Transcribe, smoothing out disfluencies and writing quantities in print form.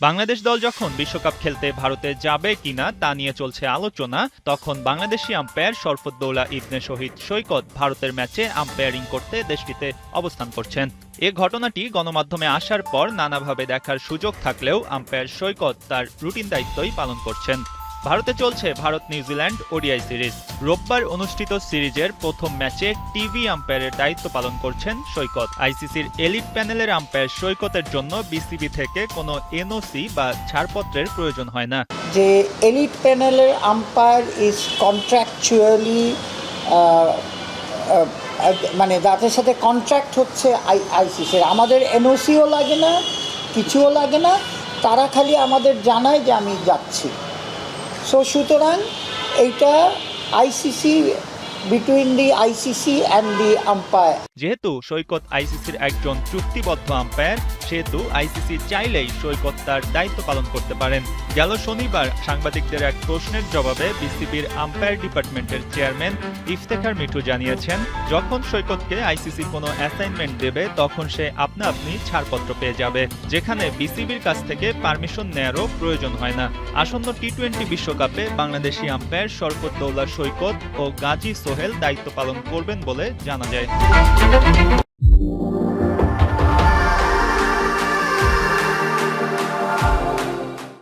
বাংলাদেশ দল যখন বিশ্বকাপ খেলতে ভারতে যাবে কিনা তা নিয়ে চলছে আলোচনা, তখন বাংলাদেশি আম্পায়ার শরফুদ্দৌলা ইবনে শহীদ সৈকত ভারতের ম্যাচে আম্পায়ারিং করতে দেশটিতে অবস্থান করছেন। এ ঘটনাটি গণমাধ্যমে আসার পর নানাভাবে দেখার সুযোগ থাকলেও আম্পায়ার সৈকত তার রুটিন দায়িত্বই পালন করছেন। ভারতে চলছে ভারত নিউজিল্যান্ড ওডিআই সিরিজ। রোববার অনুষ্ঠিত সিরিজের প্রথম ম্যাচে টিভি আম্পায়ারের দায়িত্ব পালন করছেন সৈকত। আইসিসির এলিট প্যানেলের আম্পায়ার সৈকতের জন্য বিসিবি থেকে কোনো এনওসি বা ছাড়পত্রের প্রয়োজন হয় না। যে এলিট প্যানেলের আম্পায়ার ইজ কন্ট্রাকচুয়ালি মানে যাদের সাথে কন্ট্রাক্ট হচ্ছে আইসিসির, আমাদের এনওসিও লাগে না, কিছুও লাগে না, তারা খালি আমাদের জানায় যে আমি যাচ্ছি। সো সুতরাং এইটা ICC, between the ICC and the umpire. যেহেতু সৈকত আইসিসির একজন চুক্তিবদ্ধ আম্পায়ার, সেহেতু আইসিসি চাইলেই সৈকত তার দায়িত্ব পালন করতে পারেন। গেল শনিবার সাংবাদিকদের এক প্রশ্নের জবাবে বিসিবির আম্পায়ার ডিপার্টমেন্টের চেয়ারম্যান ইফতেখার মিঠু জানিয়েছেন, যখন সৈকতকে আইসিসি কোনো অ্যাসাইনমেন্ট দেবে তখন সে আপনা আপনি ছাড়পত্র পেয়ে যাবে, যেখানে বিসিবির কাছ থেকে পারমিশন নেয়ারও প্রয়োজন হয় না। আসন্ন টি-20 বিশ্বকাপে বাংলাদেশি আম্পায়ার শরফুদ্দৌলা সৈকত ও গাজী সোহেল দায়িত্ব পালন করবেন বলে জানা যায়।